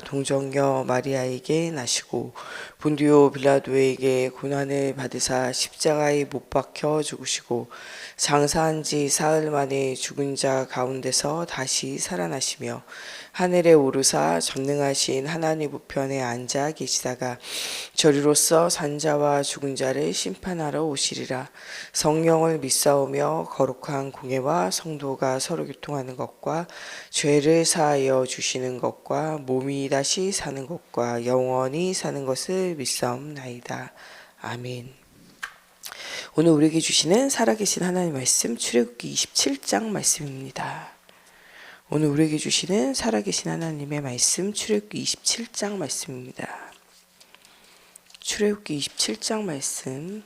동정녀 마리아에게 나시고 본디오 빌라도에게 고난을 받으사 십자가에 못 박혀 죽으시고 장사한 지 사흘 만에 죽은 자 가운데서 다시 살아나시며 하늘에 오르사 전능하신 하나님 우편에 앉아 계시다가 저리로서 산자와 죽은 자를 심판하러 오시리라. 성령을 믿사오며 거룩한 공예와 성도가 서로 교통하는 것과 죄를 사하여 주시는 것과 몸이 다시 사는 것과 영원히 사는 것을 믿사옵나이다. 아멘. 오늘 우리에게 주시는 살아계신 하나님 말씀 출애굽기 27장 말씀입니다. 오늘 우리에게 주시는 살아계신 하나님의 말씀 출애굽기 27장 말씀입니다. 출애굽기 27장 말씀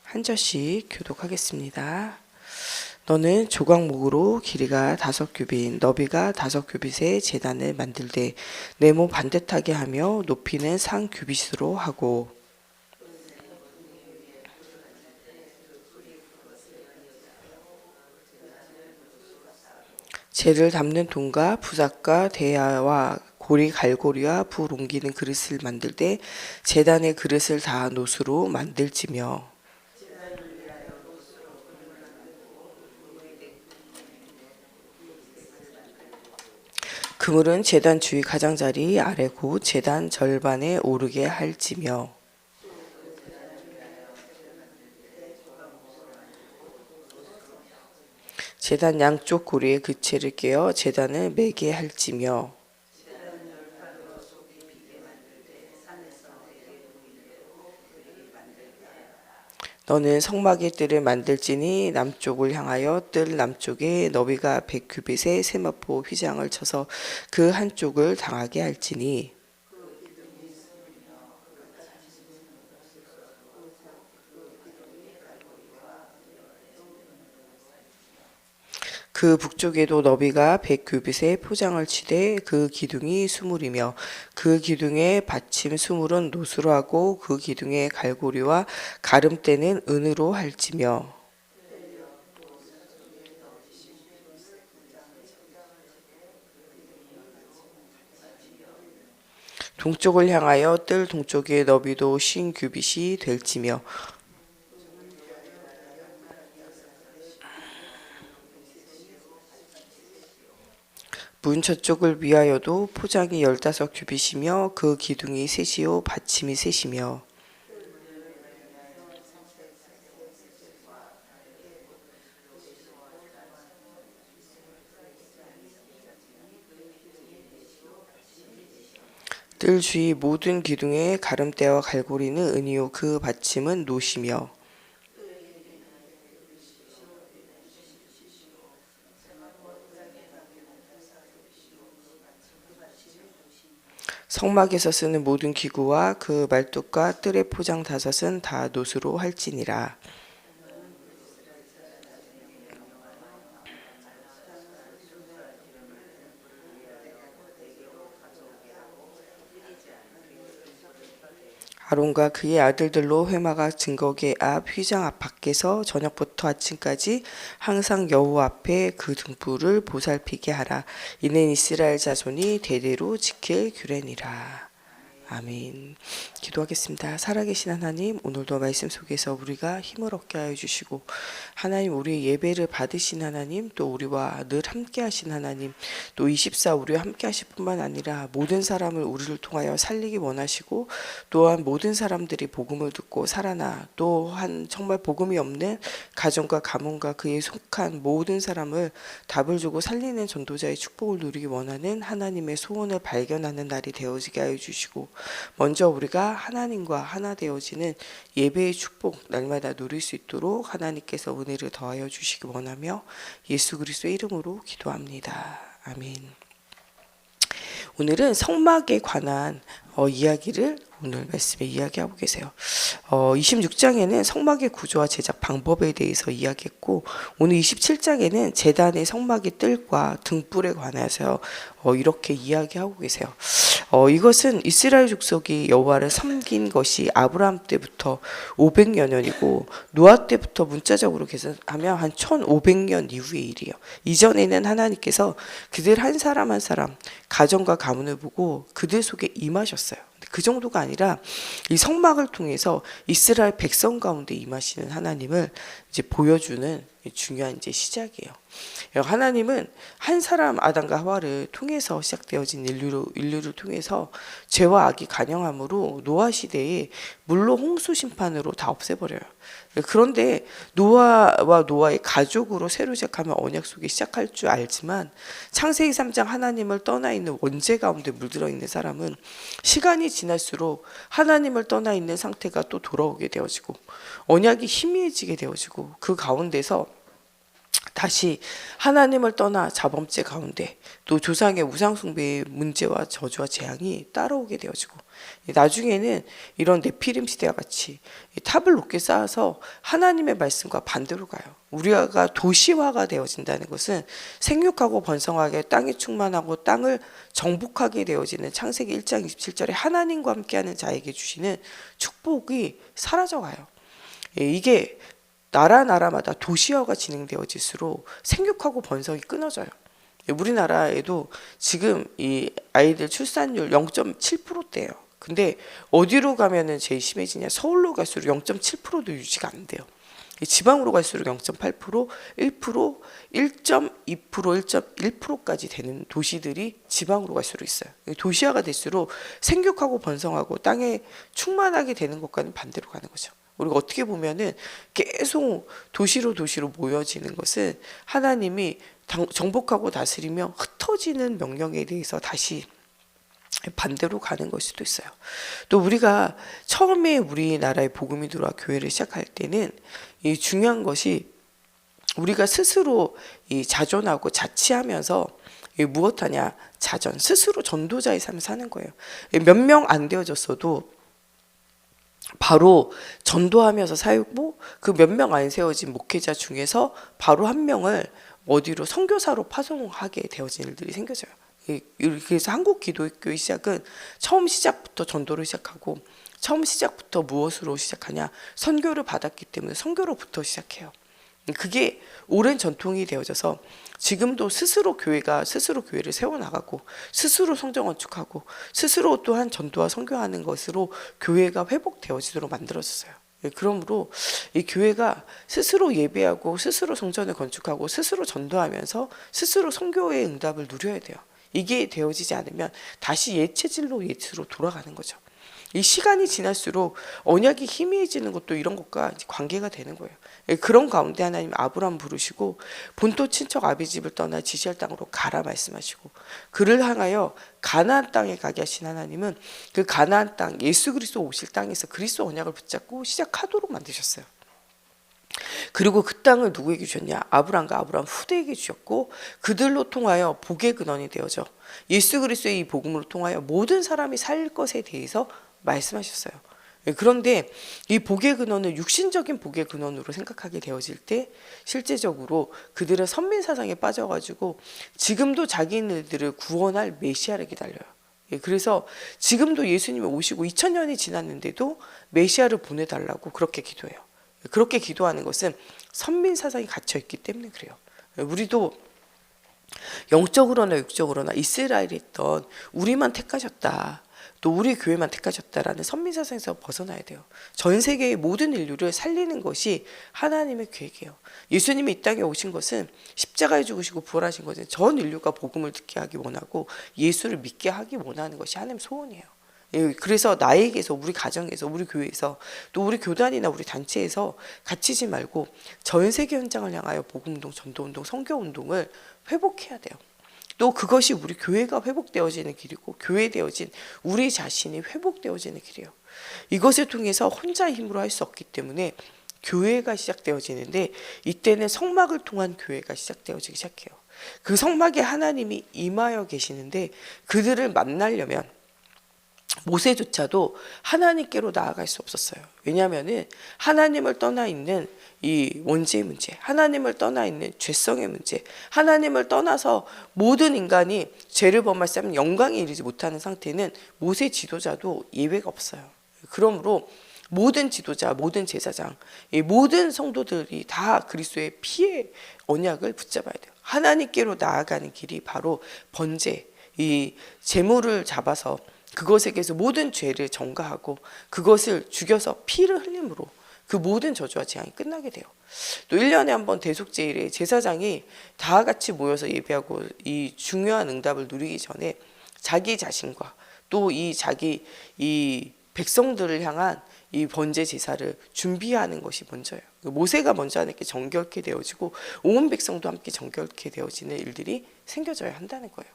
한 절씩 교독하겠습니다. 너는 조각목으로 길이가 5규빗, 너비가 5규빗의 제단을 만들되 네모 반듯하게 하며 높이는 3규빗으로 하고 재를 담는 돈과 부삭과 대야와 고리 갈고리와 불 옮기는 그릇을 만들되 제단의 그릇을 다 노수로 만들지며 그물은 제단 주위 가장자리 아래고 제단 절반에 오르게 할지며 제단 양쪽 고리에 그채를 깨어 제단을 매게 할지며 너는 성막의 뜰을 만들지니 남쪽을 향하여 뜰 남쪽에 너비가 100규빗의 세마포 휘장을 쳐서 그 한쪽을 당하게 할지니 그 북쪽에도 너비가 100규빗의 포장을 치되 그 기둥이 수물이며 그 기둥의 받침 수물은 노수로 하고 그 기둥의 갈고리와 가름대는 은으로 할지며 동쪽을 향하여 뜰 동쪽의 너비도 50규빗이 될지며 문 저쪽을 위하여도 포장이 15규빗이며 그 기둥이 셋이요 받침이 셋이며 뜰 주위 모든 기둥의 가름대와 갈고리는 은이요 그 받침은 노시며 성막에서 쓰는 모든 기구와 그 말뚝과 뜰의 포장 5은 다 노수로 할지니라. 아론과 그의 아들들로 회막아 증거계 앞 휘장 앞 밖에서 저녁부터 아침까지 항상 여호와 앞에 그 등불을 보살피게 하라. 이는 이스라엘 자손이 대대로 지킬 규례니라. 아멘. 기도하겠습니다. 살아계신 하나님, 오늘도 말씀 속에서 우리가 힘을 얻게 하여 주시고 하나님, 우리의 예배를 받으신 하나님, 또 우리와 늘 함께 하신 하나님, 또 24 우리와 함께 하실 뿐만 아니라 모든 사람을 우리를 통하여 살리기 원하시고 또한 모든 사람들이 복음을 듣고 살아나 또한 정말 복음이 없는 가정과 가문과 그에 속한 모든 사람을 답을 주고 살리는 전도자의 축복을 누리기 원하는 하나님의 소원을 발견하는 날이 되어지게 하여 주시고 먼저 우리가 하나님과 하나 되어지는 예배의 축복 날마다 누릴 수 있도록 하나님께서 은혜를 더하여 주시기 원하며 예수 그리스도의 이름으로 기도합니다. 아멘. 오늘은 성막에 관한 이야기를 오늘 말씀에 이야기하고 계세요. 26장에는 성막의 구조와 제작 방법에 대해서 이야기했고 오늘 27장에는 제단의 성막의 뜰과 등불에 관해서 이렇게 이야기하고 계세요. 이것은 이스라엘 족속이 여호와를 섬긴 것이 아브라함 때부터 500여 년이고 노아 때부터 문자적으로 계산하면 한 1500년 이후의 일이에요. 이전에는 하나님께서 그들 한 사람 한 사람 가정과 가문을 보고 그들 속에 임하셨어요. 그 정도가 아니라 이 성막을 통해서 이스라엘 백성 가운데 임하시는 하나님을 이제 보여주는 중요한 이제 시작이에요. 하나님은 한 사람 아담과 하와를 통해서 시작되어진 인류를 통해서 죄와 악이 간영함으로 노아 시대에 물로 홍수 심판으로 다 없애버려요. 그런데 노아와 노아의 가족으로 새로 시작하면 언약 속에 시작할 줄 알지만 창세기 3장 하나님을 떠나 있는 원죄 가운데 물들어 있는 사람은 시간이 지날수록 하나님을 떠나 있는 상태가 또 돌아오게 되어지고 언약이 희미해지게 되어지고 그 가운데서 다시 하나님을 떠나 자범죄 가운데 또 조상의 우상숭배의 문제와 저주와 재앙이 따라오게 되어지고 나중에는 이런 네피림 시대와 같이 탑을 높게 쌓아서 하나님의 말씀과 반대로 가요. 우리가 도시화가 되어진다는 것은 생육하고 번성하게 땅이 충만하고 땅을 정복하게 되어지는 창세기 1장 27절에 하나님과 함께하는 자에게 주시는 축복이 사라져가요. 이게 나라마다 도시화가 진행되어질수록 생육하고 번성이 끊어져요. 우리나라에도 지금 이 아이들 출산율 0.7%대예요. 근데 어디로 가면은 제일 심해지냐? 서울로 갈수록 0.7%도 유지가 안 돼요. 지방으로 갈수록 0.8%, 1%, 1.2%, 1.1%까지 되는 도시들이 지방으로 갈수록 있어요. 도시화가 될수록 생육하고 번성하고 땅에 충만하게 되는 것과는 반대로 가는 거죠. 우리가 어떻게 보면은 계속 도시로 모여지는 것은 하나님이 정복하고 다스리며 흩어지는 명령에 대해서 다시 반대로 가는 걸 수도 있어요. 또 우리가 처음에 우리나라에 복음이 들어와 교회를 시작할 때는 이 중요한 것이 우리가 스스로 이 자존하고 자치하면서 무엇하냐? 자전, 스스로 전도자의 삶을 사는 거예요. 몇 명 안 되어졌어도 바로 전도하면서 살고 그 몇 명 안 세워진 목회자 중에서 바로 한 명을 어디로 선교사로 파송하게 되어진 일들이 생겨져요. 그래서 한국 기독교의 시작은 처음 시작부터 전도를 시작하고 처음 시작부터 무엇으로 시작하냐? 선교를 받았기 때문에 선교로부터 시작해요. 그게 오랜 전통이 되어져서 지금도 스스로 교회를 세워나가고 스스로 성전 건축하고 스스로 또한 전도와 선교하는 것으로 교회가 회복되어지도록 만들어졌어요. 그러므로 이 교회가 스스로 예배하고 스스로 성전을 건축하고 스스로 전도하면서 스스로 선교의 응답을 누려야 돼요. 이게 되어지지 않으면 다시 옛 체질로 옛으로 돌아가는 거죠. 이 시간이 지날수록 언약이 희미해지는 것도 이런 것과 관계가 되는 거예요. 그런 가운데 하나님 아브라함 부르시고 본토 친척 아비 집을 떠나 지시할 땅으로 가라 말씀하시고 그를 향하여 가나안 땅에 가게 하신 하나님은 그 가나안 땅 예수 그리스도 오실 땅에서 그리스도 언약을 붙잡고 시작하도록 만드셨어요. 그리고 그 땅을 누구에게 주셨냐? 아브라함과 아브라함 후대에게 주셨고 그들로 통하여 복의 근원이 되어져 예수 그리스도의 이 복음으로 통하여 모든 사람이 살 것에 대해서 말씀하셨어요. 그런데 이 복의 근원을 육신적인 복의 근원으로 생각하게 되어질 때 실제적으로 그들은 선민사상에 빠져가지고 지금도 자기네들을 구원할 메시아를 기다려요. 그래서 지금도 예수님이 오시고 2000년이 지났는데도 메시아를 보내달라고 그렇게 기도해요. 그렇게 기도하는 것은 선민사상이 갇혀있기 때문에 그래요. 우리도 영적으로나 육적으로나 이스라엘이 했던 우리만 택하셨다. 또 우리 교회만 택하셨다라는 선민사상에서 벗어나야 돼요. 전 세계의 모든 인류를 살리는 것이 하나님의 계획이에요. 예수님이 이 땅에 오신 것은 십자가에 죽으시고 부활하신 것은 전 인류가 복음을 듣게 하기 원하고 예수를 믿게 하기 원하는 것이 하나님의 소원이에요. 그래서 나에게서 우리 가정에서 우리 교회에서 또 우리 교단이나 우리 단체에서 갇히지 말고 전 세계 현장을 향하여 복음운동, 전도운동, 선교운동을 회복해야 돼요. 또 그것이 우리 교회가 회복되어지는 길이고 교회되어진 우리 자신이 회복되어지는 길이에요. 이것을 통해서 혼자의 힘으로 할 수 없기 때문에 교회가 시작되어지는데 이때는 성막을 통한 교회가 시작되어지기 시작해요. 그 성막에 하나님이 임하여 계시는데 그들을 만나려면 모세조차도 하나님께로 나아갈 수 없었어요. 왜냐하면은 하나님을 떠나 있는 이 원죄의 문제, 하나님을 떠나 있는 죄성의 문제, 하나님을 떠나서 모든 인간이 죄를 범했으면 영광에 이르지 못하는 상태는 모세 지도자도 예외가 없어요. 그러므로 모든 지도자, 모든 제사장, 이 모든 성도들이 다 그리스도의 피의 언약을 붙잡아야 돼요. 하나님께로 나아가는 길이 바로 번제, 이 제물을 잡아서 그것에게서 모든 죄를 전가하고 그것을 죽여서 피를 흘림으로 그 모든 저주와 재앙이 끝나게 돼요. 또 1년에 한 번 대속제일에 제사장이 다 같이 모여서 예배하고 이 중요한 응답을 누리기 전에 자기 자신과 또 이 백성들을 향한 이 번제 제사를 준비하는 것이 먼저예요. 모세가 먼저 하나님께 정결케 되어지고 온 백성도 함께 정결케 되어지는 일들이 생겨져야 한다는 거예요.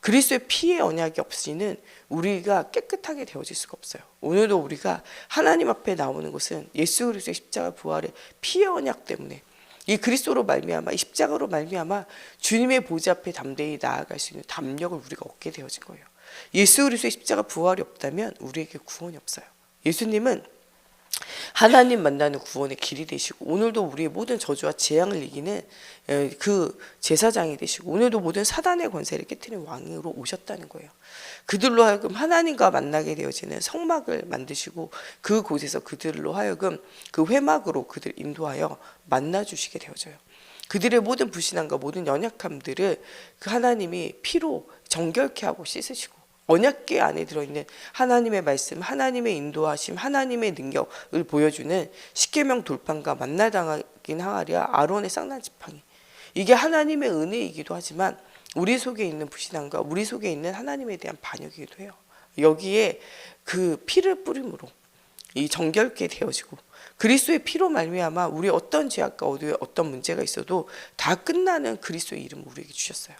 그리스도의 피의 언약이 없이는 우리가 깨끗하게 되어질 수가 없어요. 오늘도 우리가 하나님 앞에 나오는 것은 예수 그리스도의 십자가 부활의 피의 언약 때문에 이 그리스도로 말미암아 이 십자가로 말미암아 주님의 보좌 앞에 담대히 나아갈 수 있는 담력을 우리가 얻게 되어진 거예요. 예수 그리스도의 십자가 부활이 없다면 우리에게 구원이 없어요. 예수님은 하나님 만나는 구원의 길이 되시고 오늘도 우리의 모든 저주와 재앙을 이기는 그 제사장이 되시고 오늘도 모든 사단의 권세를 깨트리는 왕으로 오셨다는 거예요. 그들로 하여금 하나님과 만나게 되어지는 성막을 만드시고 그곳에서 그들로 하여금 그 회막으로 그들 인도하여 만나주시게 되어져요. 그들의 모든 불신함과 모든 연약함들을 그 하나님이 피로 정결케 하고 씻으시고 언약궤 안에 들어있는 하나님의 말씀, 하나님의 인도하심, 하나님의 능력을 보여주는 십계명 돌판과 만나당하긴 항아리와 아론의 쌍난 지팡이, 이게 하나님의 은혜이기도 하지만 우리 속에 있는 불신함과 우리 속에 있는 하나님에 대한 반역이기도 해요. 여기에 그 피를 뿌림으로 이 정결케 되어지고 그리스도의 피로 말미암아 우리 어떤 죄악과 어떤 문제가 있어도 다 끝나는 그리스도의 이름을 우리에게 주셨어요.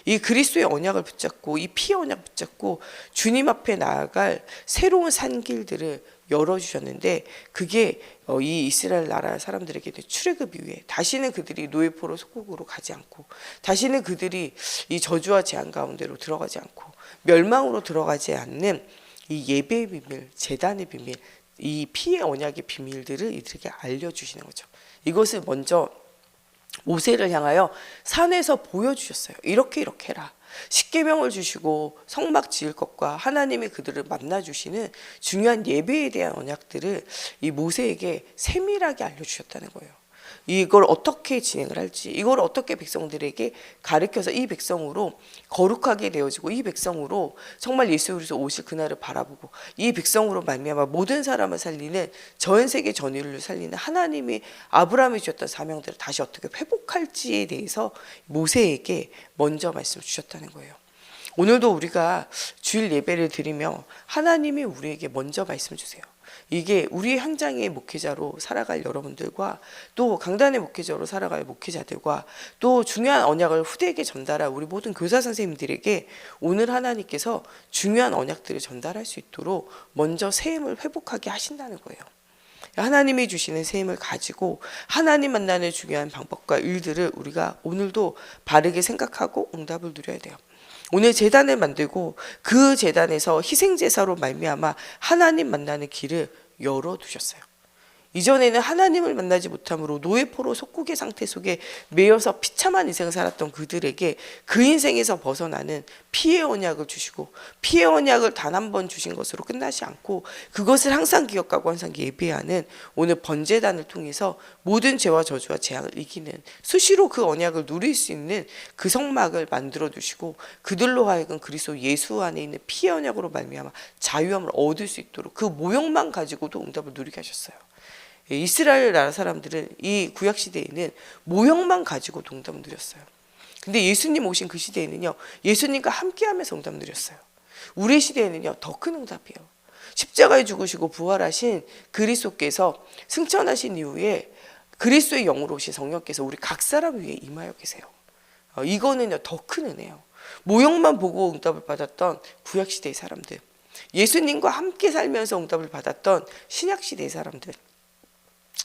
이 그리스도의 언약을 붙잡고 이 피의 언약 붙잡고 주님 앞에 나아갈 새로운 산길들을 열어주셨는데 그게 이 이스라엘 나라 사람들에게 출애굽 이후에 다시는 그들이 노예포로 속국으로 가지 않고 다시는 그들이 이 저주와 재앙 가운데로 들어가지 않고 멸망으로 들어가지 않는 이 예배의 비밀, 제단의 비밀, 이 피의 언약의 비밀들을 이들에게 알려주시는 거죠. 이것을 먼저 모세를 향하여 산에서 보여주셨어요. 이렇게 해라. 십계명을 주시고 성막 지을 것과 하나님이 그들을 만나주시는 중요한 예배에 대한 언약들을 이 모세에게 세밀하게 알려주셨다는 거예요. 이걸 어떻게 진행을 할지, 이걸 어떻게 백성들에게 가르쳐서 이 백성으로 거룩하게 되어지고 이 백성으로 정말 예수 그리스도 오실 그날을 바라보고 이 백성으로 말미암아 모든 사람을 살리는 전 세계 전인류를 살리는 하나님이 아브라함이 주셨던 사명들을 다시 어떻게 회복할지에 대해서 모세에게 먼저 말씀을 주셨다는 거예요. 오늘도 우리가 주일 예배를 드리며 하나님이 우리에게 먼저 말씀 주세요. 이게 우리 현장의 목회자로 살아갈 여러분들과 또 강단의 목회자로 살아갈 목회자들과 또 중요한 언약을 후대에게 전달할 우리 모든 교사 선생님들에게 오늘 하나님께서 중요한 언약들을 전달할 수 있도록 먼저 새 힘을 회복하게 하신다는 거예요. 하나님이 주시는 새 힘을 가지고 하나님 만나는 중요한 방법과 일들을 우리가 오늘도 바르게 생각하고 응답을 누려야 돼요. 오늘 제단을 만들고 그 제단에서 희생제사로 말미암아 하나님 만나는 길을 열어두셨어요. 이전에는 하나님을 만나지 못함으로 노예포로 속국의 상태 속에 매여서 비참한 인생을 살았던 그들에게 그 인생에서 벗어나는 피의 언약을 주시고 피의 언약을 단 한 번 주신 것으로 끝나지 않고 그것을 항상 기억하고 항상 예배하는 오늘 번제단을 통해서 모든 죄와 저주와 재앙을 이기는 수시로 그 언약을 누릴 수 있는 그 성막을 만들어 두시고 그들로 하여금 그리스도 예수 안에 있는 피의 언약으로 말미암아 자유함을 얻을 수 있도록 그 모형만 가지고도 응답을 누리게 하셨어요. 이스라엘 나라 사람들은 이 구약 시대에는 모형만 가지고 응답을 누렸어요. 근데 예수님 오신 그 시대에는요, 예수님과 함께하면서 응답 누렸어요. 우리 시대에는요, 더 큰 응답이에요. 십자가에 죽으시고 부활하신 그리스도께서 승천하신 이후에 그리스도의 영으로 오신 성령께서 우리 각 사람 위에 임하여 계세요. 이거는요, 더 큰 은혜예요. 모형만 보고 응답을 받았던 구약 시대의 사람들, 예수님과 함께 살면서 응답을 받았던 신약 시대의 사람들,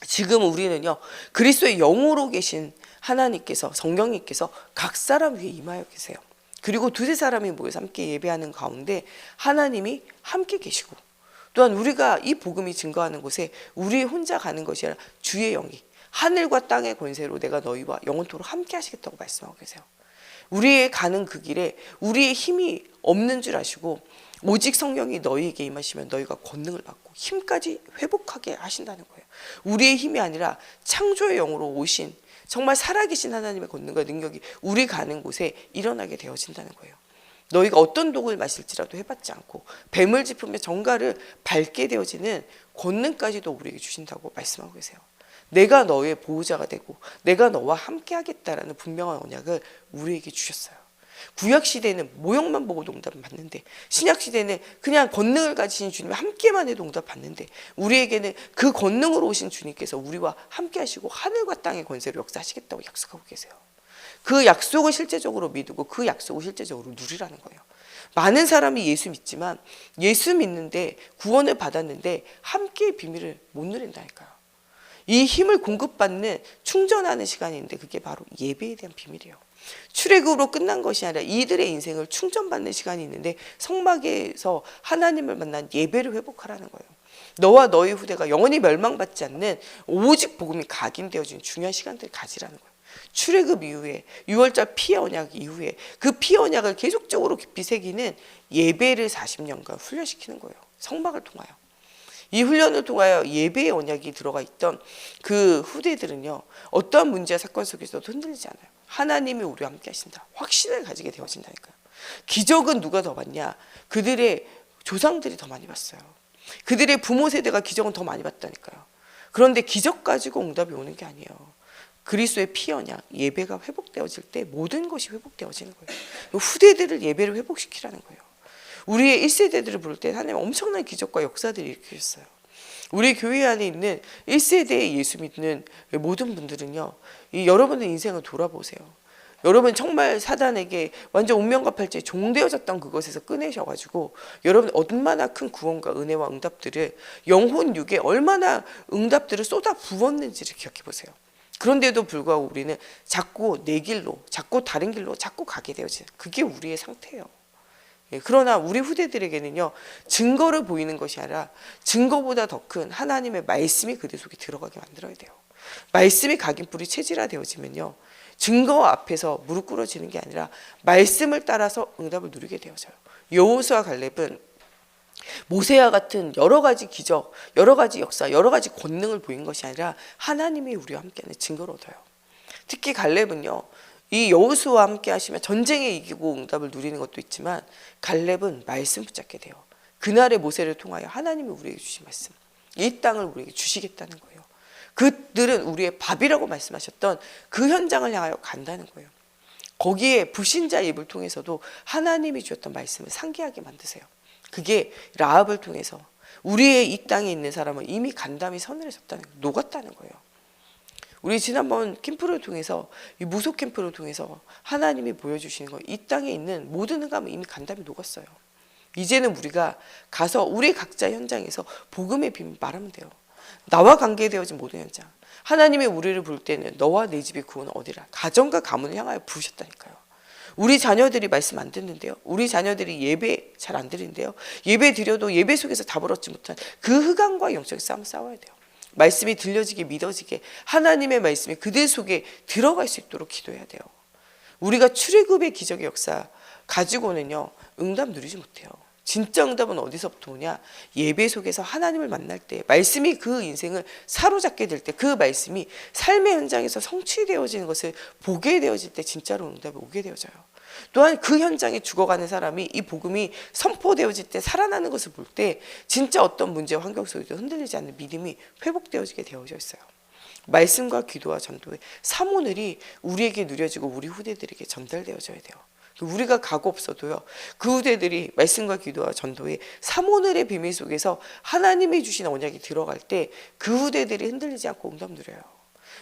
지금 우리는요 그리스도의 영으로 계신 하나님께서 성령님께서 각 사람 위에 임하여 계세요. 그리고 두세 사람이 모여서 함께 예배하는 가운데 하나님이 함께 계시고, 또한 우리가 이 복음이 증거하는 곳에 우리 혼자 가는 것이 아니라 주의 영이 하늘과 땅의 권세로 내가 너희와 영원토록 함께 하시겠다고 말씀하고 계세요. 우리의 가는 그 길에 우리의 힘이 없는 줄 아시고 오직 성령이 너희에게 임하시면 너희가 권능을 받고 힘까지 회복하게 하신다는 거예요. 우리의 힘이 아니라 창조의 영으로 오신 정말 살아계신 하나님의 권능과 능력이 우리 가는 곳에 일어나게 되어진다는 거예요. 너희가 어떤 독을 마실지라도 해봤지 않고 뱀을 짚으며 정갈을 밟게 되어지는 권능까지도 우리에게 주신다고 말씀하고 계세요. 내가 너의 보호자가 되고 내가 너와 함께 하겠다라는 분명한 언약을 우리에게 주셨어요. 구약시대는 모형만 보고 응답을 받는데, 신약시대는 그냥 권능을 가지신 주님이 함께만 해도 응답 받는데, 우리에게는 그 권능으로 오신 주님께서 우리와 함께 하시고 하늘과 땅의 권세로 역사하시겠다고 약속하고 계세요. 그 약속을 실제적으로 믿고 그 약속을 실제적으로 누리라는 거예요. 많은 사람이 예수 믿지만 예수 믿는데 구원을 받았는데 함께의 비밀을 못 누린다니까요. 이 힘을 공급받는 충전하는 시간인데 그게 바로 예배에 대한 비밀이에요. 출애굽으로 끝난 것이 아니라 이들의 인생을 충전받는 시간이 있는데 성막에서 하나님을 만난 예배를 회복하라는 거예요. 너와 너의 후대가 영원히 멸망받지 않는 오직 복음이 각인되어진 중요한 시간들을 가지라는 거예요. 출애굽 이후에 6월절 피의 언약 이후에 그 피의 언약을 계속적으로 깊이 새기는 예배를 40년간 훈련시키는 거예요. 성막을 통하여. 이 훈련을 통하여 예배의 언약이 들어가 있던 그 후대들은요, 어떠한 문제와 사건 속에서도 흔들리지 않아요. 하나님이 우리와 함께 하신다. 확신을 가지게 되어진다니까요. 기적은 누가 더 봤냐? 그들의 조상들이 더 많이 봤어요. 그들의 부모 세대가 기적은 더 많이 봤다니까요. 그런데 기적 가지고 응답이 오는 게 아니에요. 그리스도의 피 언약, 예배가 회복되어질 때 모든 것이 회복되어지는 거예요. 후대들을 예배를 회복시키라는 거예요. 우리의 1세대들을 볼 때 하나님 엄청난 기적과 역사들을 일으키셨어요. 우리 교회 안에 있는 1세대의 예수 믿는 모든 분들은요, 여러분의 인생을 돌아보세요. 여러분 정말 사단에게 완전 운명과 팔찌에 종되어졌던 그것에서 꺼내셔가지고 여러분 얼마나 큰 구원과 은혜와 응답들을 영혼 육에 얼마나 응답들을 쏟아 부었는지를 기억해 보세요. 그런데도 불구하고 우리는 자꾸 내 길로, 자꾸 다른 길로 자꾸 가게 되어지는 그게 우리의 상태예요. 그러나 우리 후대들에게는요, 증거를 보이는 것이 아니라 증거보다 더 큰 하나님의 말씀이 그들 속에 들어가게 만들어야 돼요. 말씀이 각인뿔이 체질화 되어지면요, 증거 앞에서 무릎 꿇어지는 게 아니라 말씀을 따라서 응답을 누리게 되어져요. 여호수아 갈렙은 모세와 같은 여러 가지 기적, 여러 가지 역사, 여러 가지 권능을 보인 것이 아니라 하나님이 우리와 함께하는 증거를 얻어요. 특히 갈렙은요, 이 여호수아와 함께 하시면 전쟁에 이기고 응답을 누리는 것도 있지만 갈렙은 말씀 붙잡게 돼요. 그날의 모세를 통하여 하나님이 우리에게 주신 말씀, 이 땅을 우리에게 주시겠다는 거예요. 그들은 우리의 밥이라고 말씀하셨던 그 현장을 향하여 간다는 거예요. 거기에 불신자의 입을 통해서도 하나님이 주셨던 말씀을 상기하게 만드세요. 그게 라합을 통해서 우리의 이 땅에 있는 사람은 이미 간담이 서늘해 졌다는 거예요. 녹았다는 거예요. 우리 지난번 캠프를 통해서, 이 무속 캠프를 통해서 하나님이 보여주시는 거, 이 땅에 있는 모든 흑암은 이미 간담이 녹았어요. 이제는 우리가 가서 우리 각자 현장에서 복음의 비밀 말하면 돼요. 나와 관계되어진 모든 현장, 하나님의 우리를 부를 때는 너와 내 집의 구원은 어디라, 가정과 가문을 향하여 부르셨다니까요. 우리 자녀들이 말씀 안 듣는데요, 우리 자녀들이 예배 잘 안 드리는데요, 예배 드려도 예배 속에서 답을 얻지 못한 그 흑암과 영적인 싸움을 싸워야 돼요. 말씀이 들려지게, 믿어지게 하나님의 말씀이 그들 속에 들어갈 수 있도록 기도해야 돼요. 우리가 출애굽의 기적의 역사 가지고는요, 응답 누리지 못해요. 진짜 응답은 어디서부터 오냐? 예배 속에서 하나님을 만날 때, 말씀이 그 인생을 사로잡게 될 때, 그 말씀이 삶의 현장에서 성취되어지는 것을 보게 되어질 때 진짜로 응답이 오게 되어져요. 또한 그 현장에 죽어가는 사람이 이 복음이 선포되어질 때 살아나는 것을 볼 때 진짜 어떤 문제와 환경 속에도 흔들리지 않는 믿음이 회복되어지게 되어져 있어요. 말씀과 기도와 전도의 사모늘이 우리에게 누려지고 우리 후대들에게 전달되어져야 돼요. 우리가 가고 없어도요, 그 후대들이 말씀과 기도와 전도의 사모늘의 비밀 속에서 하나님이 주신 언약이 들어갈 때 그 후대들이 흔들리지 않고 응답 누려요.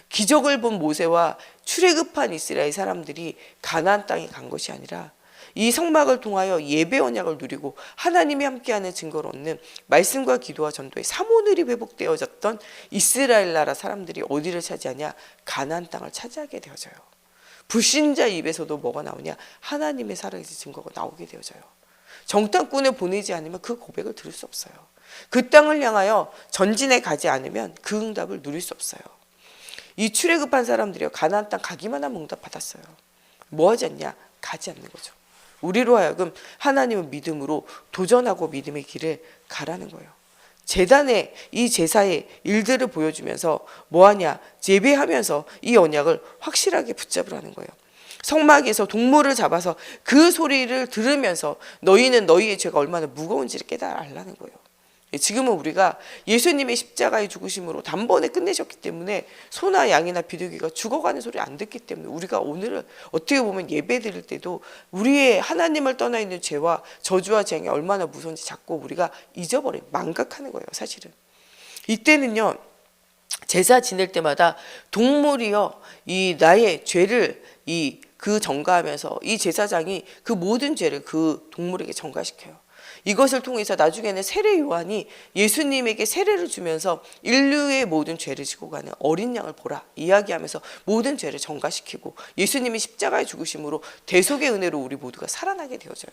기적을 본 모세와 출애굽한 이스라엘 사람들이 가나안 땅에 간 것이 아니라 이 성막을 통하여 예배 언약을 누리고 하나님이 함께하는 증거를 얻는 말씀과 기도와 전도의 사모늘이 회복되어졌던 이스라엘 나라 사람들이 어디를 차지하냐? 가나안 땅을 차지하게 되어져요. 불신자 입에서도 뭐가 나오냐? 하나님의 살아계신 증거가 나오게 되어져요. 정탐꾼을 보내지 않으면 그 고백을 들을 수 없어요. 그 땅을 향하여 전진해 가지 않으면 그 응답을 누릴 수 없어요. 이 출애굽한 사람들이요, 가나안 땅 가기만 하면 응답 받았어요. 뭐 하지 않냐? 가지 않는 거죠. 우리로 하여금 하나님을 믿음으로 도전하고 믿음의 길을 가라는 거예요. 제단의 이 제사의 일들을 보여주면서 뭐하냐? 예배하면서 이 언약을 확실하게 붙잡으라는 거예요. 성막에서 동물을 잡아서 그 소리를 들으면서 너희는 너희의 죄가 얼마나 무거운지를 깨달으라는 거예요. 지금은 우리가 예수님의 십자가의 죽으심으로 단번에 끝내셨기 때문에 소나 양이나 비둘기가 죽어가는 소리 안 듣기 때문에 우리가 오늘은 어떻게 보면 예배 드릴 때도 우리의 하나님을 떠나 있는 죄와 저주와 재앙이 얼마나 무서운지 자꾸 우리가 잊어버려 망각하는 거예요. 사실은 이때는요, 제사 지낼 때마다 동물이요, 이 나의 죄를 그 전가하면서 이 제사장이 그 모든 죄를 그 동물에게 전가시켜요. 이것을 통해서 나중에는 세례 요한이 예수님에게 세례를 주면서 인류의 모든 죄를 지고 가는 어린 양을 보라 이야기하면서 모든 죄를 전가시키고 예수님이 십자가에 죽으심으로 대속의 은혜로 우리 모두가 살아나게 되어져요.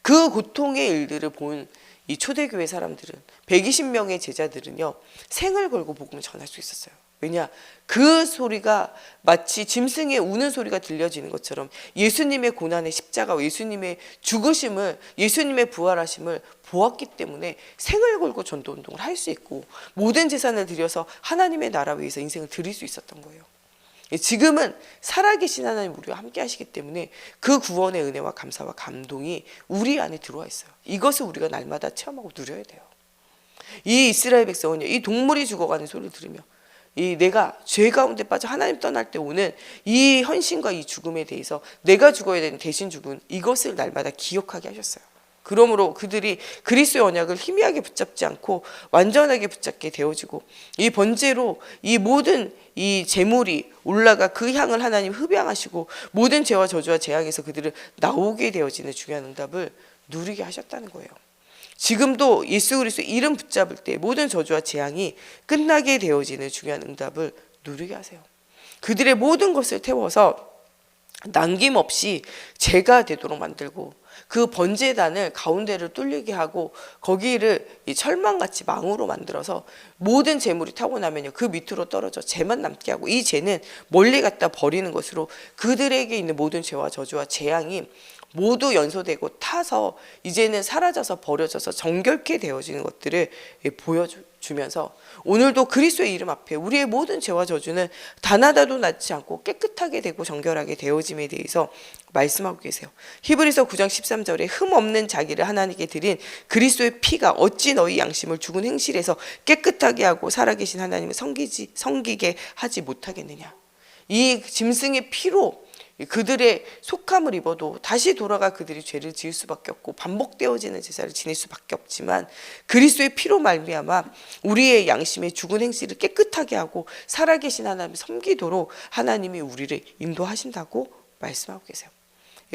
그 고통의 일들을 본 이 초대교회 사람들은 120명의 제자들은요, 생을 걸고 복음을 전할 수 있었어요. 왜냐? 그 소리가 마치 짐승의 우는 소리가 들려지는 것처럼 예수님의 고난의 십자가와 예수님의 죽으심을, 예수님의 부활하심을 보았기 때문에 생을 걸고 전도운동을 할 수 있고 모든 재산을 들여서 하나님의 나라 위해서 인생을 드릴 수 있었던 거예요. 지금은 살아계신 하나님 우리와 함께 하시기 때문에 그 구원의 은혜와 감사와 감동이 우리 안에 들어와 있어요. 이것을 우리가 날마다 체험하고 누려야 돼요. 이 이스라엘 백성은요, 이 동물이 죽어가는 소리를 들으며 내가 죄 가운데 빠져 하나님 떠날 때 오는 이 헌신과 이 죽음에 대해서 내가 죽어야 되는 대신 죽은 이것을 날마다 기억하게 하셨어요. 그러므로 그들이 그리스도의 언약을 희미하게 붙잡지 않고 완전하게 붙잡게 되어지고 이 번제로 이 모든 이 제물이 올라가 그 향을 하나님 흡양하시고 모든 죄와 저주와 재앙에서 그들을 나오게 되어지는 중요한 응답을 누리게 하셨다는 거예요. 지금도 예수 그리스도의 이름 붙잡을 때 모든 저주와 재앙이 끝나게 되어지는 중요한 응답을 누리게 하세요. 그들의 모든 것을 태워서 남김없이 제가 되도록 만들고 그 번제단을 가운데를 뚫리게 하고 거기를 철망같이 망으로 만들어서 모든 재물이 타고 나면요, 그 밑으로 떨어져 재만 남게 하고 이 재는 멀리 갖다 버리는 것으로 그들에게 있는 모든 죄와 저주와 재앙이 모두 연소되고 타서 이제는 사라져서 버려져서 정결케 되어지는 것들을 보여주면서 오늘도 그리스도의 이름 앞에 우리의 모든 죄와 저주는 단 하나도 낫지 않고 깨끗하게 되고 정결하게 되어짐에 대해서 말씀하고 계세요. 히브리서 9장 13절에 흠 없는 자기를 하나님께 드린 그리스도의 피가 어찌 너희 양심을 죽은 행실에서 깨끗하게 하고 살아계신 하나님을 섬기게 하지 못하겠느냐. 이 짐승의 피로 그들의 속함을 입어도 다시 돌아가 그들이 죄를 지을 수밖에 없고 반복되어지는 제사를 지낼 수밖에 없지만 그리스도의 피로 말미암아 우리의 양심의 죽은 행실을 깨끗하게 하고 살아계신 하나님을 섬기도록 하나님이 우리를 인도하신다고 말씀하고 계세요.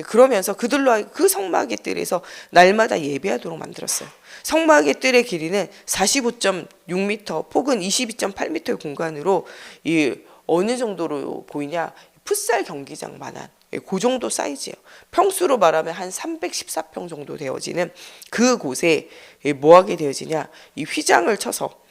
그러면서 그들로 그 성막의 뜰에서 날마다 예배하도록 만들었어요. 성막의 뜰의 길이는 45.6m, 폭은 22.8m의 공간으로 어느 정도로 보이냐? 풋살 경기장만한 그 정도 사이즈예요. 평수로 말하면 한 314평 정도 되어지는 그곳에 뭐하게 되어지냐, 이 휘장을 쳐서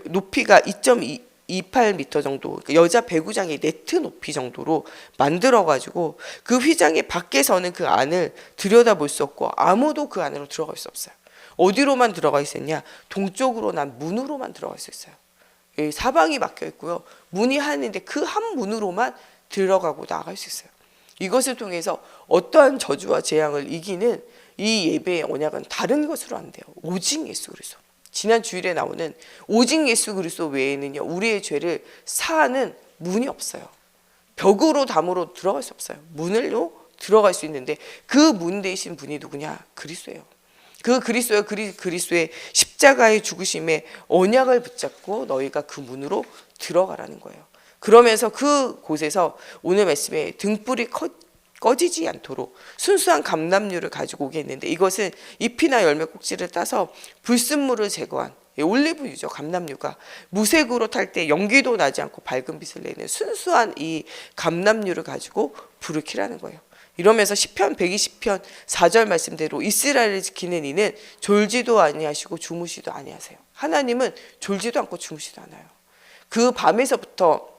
높이가 2.28m 정도, 여자 배구장의 네트 높이 정도로 만들어가지고 그 휘장의 밖에서는 그 안을 들여다볼 수 없고 아무도 그 안으로 들어갈 수 없어요. 어디로만 들어가 있었냐? 동쪽으로 난 문으로만 들어갈 수 있어요. 사방이 막혀 있고요. 문이 하나인데 그 한 문으로만 들어가고 나갈 수 있어요. 이것을 통해서 어떠한 저주와 재앙을 이기는 이 예배의 언약은 다른 것으로 안 돼요. 오직 예수 그리스도. 지난 주일에 나오는 오직 예수 그리스도 외에는요, 우리의 죄를 사하는 문이 없어요. 벽으로 담으로 들어갈 수 없어요. 문으로 들어갈 수 있는데 그 문 대신 분이 누구냐? 그리스도예요. 그 그리스도의 십자가의 죽으심의 언약을 붙잡고 너희가 그 문으로 들어가라는 거예요. 그러면서 그 곳에서 오늘 말씀에 등불이 꺼지지 않도록 순수한 감람류를 가지고 오게 했는데 이것은 잎이나 열매 꼭지를 따서 불순물을 제거한 올리브유죠. 감람유가 무색으로 탈 때 연기도 나지 않고 밝은 빛을 내는 순수한 이 감람유를 가지고 불을 켜라는 거예요. 이러면서 시편 120편 4절 말씀대로 이스라엘을 지키는 이는 졸지도 아니하시고 주무시도 아니하세요. 하나님은 졸지도 않고 주무시도 않아요. 그 밤에서부터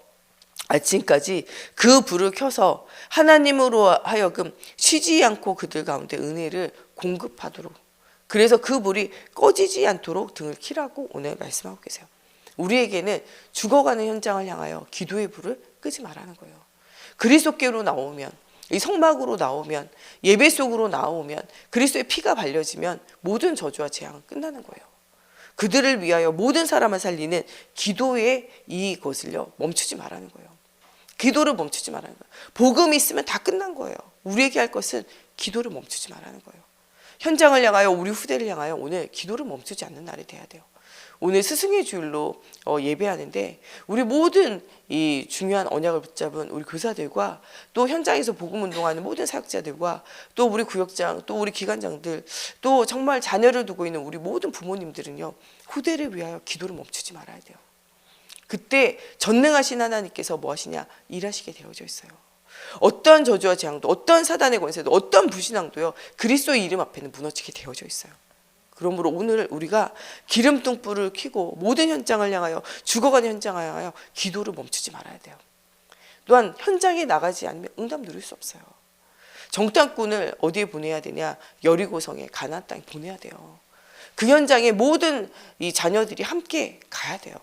아침까지 그 불을 켜서 하나님으로 하여금 쉬지 않고 그들 가운데 은혜를 공급하도록, 그래서 그 불이 꺼지지 않도록 등을 켜라고 오늘 말씀하고 계세요. 우리에게는 죽어가는 현장을 향하여 기도의 불을 끄지 말라는 거예요. 그리스도께로 나오면, 이 성막으로 나오면, 예배 속으로 나오면, 그리스도의 피가 발려지면 모든 저주와 재앙은 끝나는 거예요. 그들을 위하여 모든 사람을 살리는 기도의 이것을요 멈추지 말라는 거예요. 기도를 멈추지 말라는 거예요. 복음이 있으면 다 끝난 거예요. 우리에게 할 것은 기도를 멈추지 말라는 거예요. 현장을 향하여, 우리 후대를 향하여 오늘 기도를 멈추지 않는 날이 돼야 돼요. 오늘 스승의 주일로 예배하는데 우리 모든 이 중요한 언약을 붙잡은 우리 교사들과 또 현장에서 복음 운동하는 모든 사역자들과 또 우리 구역장, 또 우리 기관장들, 또 정말 자녀를 두고 있는 우리 모든 부모님들은요 후대를 위하여 기도를 멈추지 말아야 돼요. 그때 전능하신 하나님께서 뭐 하시냐? 일하시게 되어져 있어요. 어떤 저주와 재앙도, 어떤 사단의 권세도, 어떤 불신앙도요 그리스도의 이름 앞에는 무너지게 되어져 있어요. 그러므로 오늘 우리가 기름등불을 켜고 모든 현장을 향하여, 죽어가는 현장을 향하여 기도를 멈추지 말아야 돼요. 또한 현장에 나가지 않으면 응답 누릴 수 없어요. 정탐꾼을 어디에 보내야 되냐? 여리고성에, 가나안 땅에 보내야 돼요. 그 현장에 모든 이 자녀들이 함께 가야 돼요.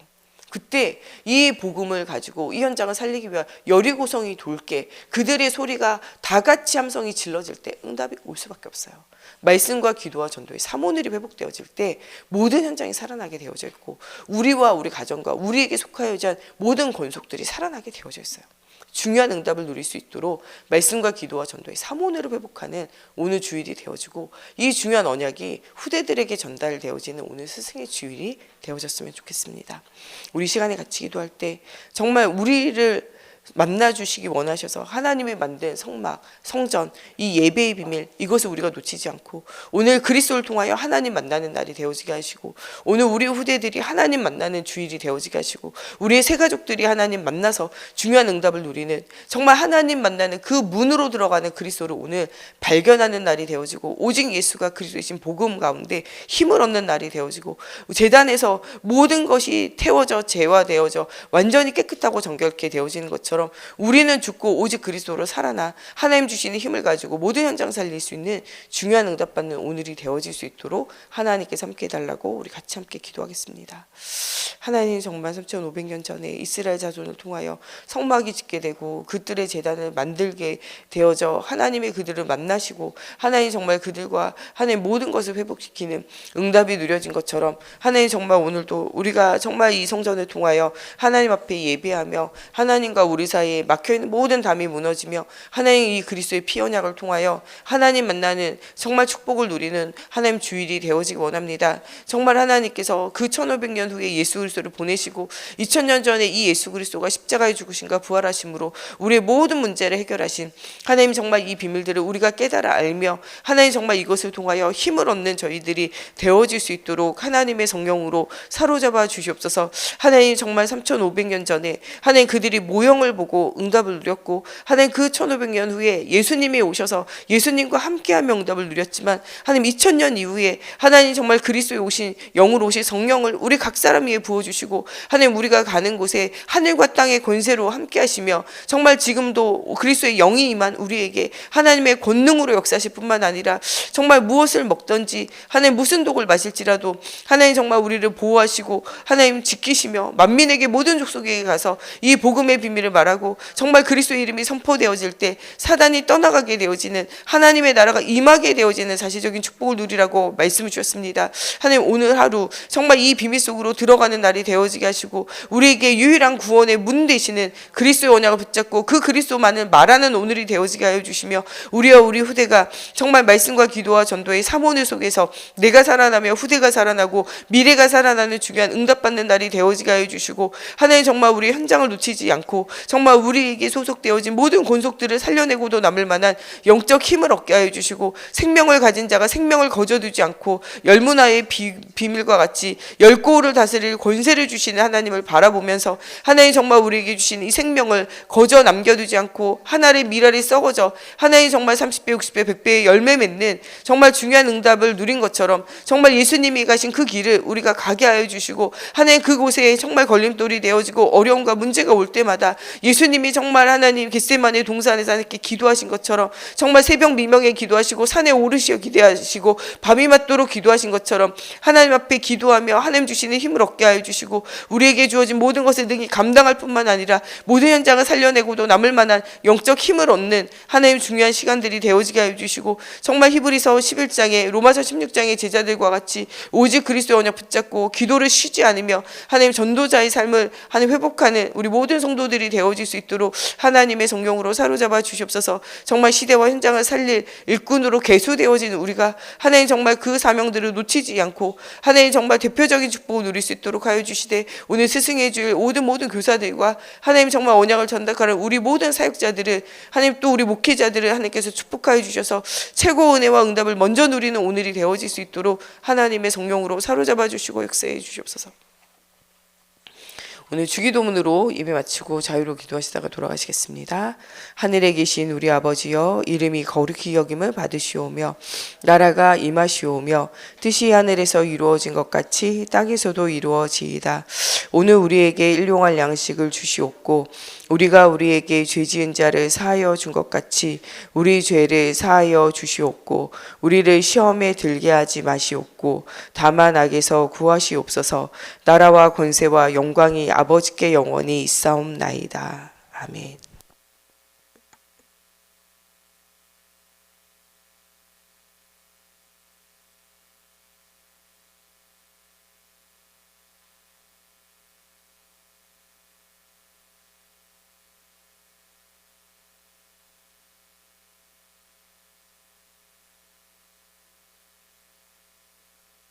그때 이 복음을 가지고 이 현장을 살리기 위해 여리고성이 돌게, 그들의 소리가 다 같이 함성이 질러질 때 응답이 올 수밖에 없어요. 말씀과 기도와 전도의 삼원을이 회복되어질 때 모든 현장이 살아나게 되어져 있고, 우리와 우리 가정과 우리에게 속하여진 자 모든 권속들이 살아나게 되어져 있어요. 중요한 응답을 누릴 수 있도록 말씀과 기도와 전도의 삼원으로 회복하는 오늘 주일이 되어지고, 이 중요한 언약이 후대들에게 전달되어지는 오늘 스승의 주일이 되어졌으면 좋겠습니다. 우리 시간에 같이 기도할 때 정말 우리를 만나주시기 원하셔서 하나님이 만든 성막, 성전, 이 예배의 비밀, 이것을 우리가 놓치지 않고 오늘 그리스도를 통하여 하나님 만나는 날이 되어지게 하시고, 오늘 우리 후대들이 하나님 만나는 주일이 되어지게 하시고, 우리의 새 가족들이 하나님 만나서 중요한 응답을 누리는, 정말 하나님 만나는 그 문으로 들어가는 그리스도를 오늘 발견하는 날이 되어지고, 오직 예수가 그리스도이신 복음 가운데 힘을 얻는 날이 되어지고, 제단에서 모든 것이 태워져 재화되어져 완전히 깨끗하고 정결케 되어지는 것처럼 우리는 죽고 오직 그리스도로 살아나 하나님 주시는 힘을 가지고 모든 현장 살릴 수 있는 중요한 응답받는 오늘이 되어질 수 있도록 하나님께서 함께 해달라고 우리 같이 함께 기도하겠습니다. 하나님, 정말 3,500년 전에 이스라엘 자손을 통하여 성막이 짓게 되고 그들의 제단을 만들게 되어져 하나님이 그들을 만나시고 하나님 정말 그들과 하나님 모든 것을 회복시키는 응답이 누려진 것처럼, 하나님 정말 오늘도 우리가 정말 이 성전을 통하여 하나님 앞에 예배하며 하나님과 우리 사이에 막혀있는 모든 담이 무너지며 하나님 이 그리스도의 피 언약을 통하여 하나님 만나는 정말 축복을 누리는 하나님 주일이 되어지기 원합니다. 정말 하나님께서 그 1500년 후에 예수 그리스도를 보내시고 2000년 전에 이 예수 그리스도가 십자가에 죽으신가 부활하심으로 우리의 모든 문제를 해결하신 하나님, 정말 이 비밀들을 우리가 깨달아 알며 하나님 정말 이것을 통하여 힘을 얻는 저희들이 되어질 수 있도록 하나님의 성령으로 사로잡아 주시옵소서. 하나님 정말 3500년 전에 하나님 그들이 모형을 보고 응답을 누렸고, 하나님 그 1500년 후에 예수님이 오셔서 예수님과 함께하며 응답을 누렸지만, 하나님 2000년 이후에 하나님 정말 그리스도에 오신 영으로 오신 성령을 우리 각 사람 위에 부어주시고, 하나님 우리가 가는 곳에 하늘과 땅의 권세로 함께하시며 정말 지금도 그리스도의 영이 임한 우리에게 하나님의 권능으로 역사하실 뿐만 아니라 정말 무엇을 먹든지 하나님 무슨 독을 마실지라도 하나님 정말 우리를 보호하시고 하나님 지키시며 만민에게 모든 족속에게 가서 이 복음의 비밀을 말하고 정말 그리스도의 이름이 선포되어질 때 사단이 떠나가게 되어지는 하나님의 나라가 임하게 되어지는 사실적인 축복을 누리라고 말씀을 주셨습니다. 하나님 오늘 하루 정말 이 비밀 속으로 들어가는 날이 되어지게 하시고, 우리에게 유일한 구원의 문 되시는 그리스도의 언약을 붙잡고 그 그리스도만을 말하는 오늘이 되어지게 하여 주시며, 우리와 우리 후대가 정말 말씀과 기도와 전도의 삼원을 속에서 내가 살아나며 후대가 살아나고 미래가 살아나는 중요한 응답받는 날이 되어지게 하여 주시고, 하나님 정말 우리 현장을 놓치지 않고 정말 우리에게 소속되어진 모든 권속들을 살려내고도 남을 만한 영적 힘을 얻게 하여 주시고, 생명을 가진 자가 생명을 거저두지 않고 열문화의 비밀과 같이 열고울을 다스릴 권세를 주시는 하나님을 바라보면서 하나님 정말 우리에게 주신 이 생명을 거저 남겨두지 않고 하나의 미랄이 썩어져 하나님 정말 30배, 60배, 100배의 열매 맺는 정말 중요한 응답을 누린 것처럼 정말 예수님이 가신 그 길을 우리가 가게 하여 주시고, 하나님 그곳에 정말 걸림돌이 되어지고 어려움과 문제가 올 때마다 예수님이 정말 하나님 겟세마네 동산에서 하나님께 기도하신 것처럼 정말 새벽 미명에 기도하시고 산에 오르시어 기도하시고 밤이 맞도록 기도하신 것처럼 하나님 앞에 기도하며 하나님 주시는 힘을 얻게 하여 주시고, 우리에게 주어진 모든 것을 능히 감당할 뿐만 아니라 모든 현장을 살려내고도 남을 만한 영적 힘을 얻는 하나님 중요한 시간들이 되어지게 하여 주시고, 정말 히브리서 11장에 로마서 16장의 제자들과 같이 오직 그리스도의 언약 붙잡고 기도를 쉬지 않으며 하나님 전도자의 삶을 하나님 회복하는 우리 모든 성도들이 되어질 수 있도록 하나님의 성령으로 사로잡아 주시옵소서. 정말 시대와 현장을 살릴 일꾼으로 계수되어지는 우리가 하나님 정말 그 사명들을 놓치지 않고 하나님 정말 대표적인 축복을 누릴 수 있도록 하여 주시되, 오늘 스승해 줄 모든 교사들과 하나님 정말 언약을 전달하는 우리 모든 사역자들을 하나님 또 우리 목회자들을 하나님께서 축복하여 주셔서 최고 은혜와 응답을 먼저 누리는 오늘이 되어질 수 있도록 하나님의 성령으로 사로잡아 주시고 역사해 주시옵소서. 오늘 주기도문으로 예배 마치고 자유로 기도하시다가 돌아가시겠습니다. 하늘에 계신 우리 아버지여, 이름이 거룩히 여김을 받으시오며 나라가 임하시오며 뜻이 하늘에서 이루어진 것 같이 땅에서도 이루어지이다. 오늘 우리에게 일용할 양식을 주시옵고 우리가 우리에게 죄 지은 자를 사하여 준 것 같이 우리 죄를 사하여 주시옵고 우리를 시험에 들게 하지 마시옵고 다만 악에서 구하시옵소서. 나라와 권세와 영광이 아버지께 영원히 있사옵나이다. 아멘.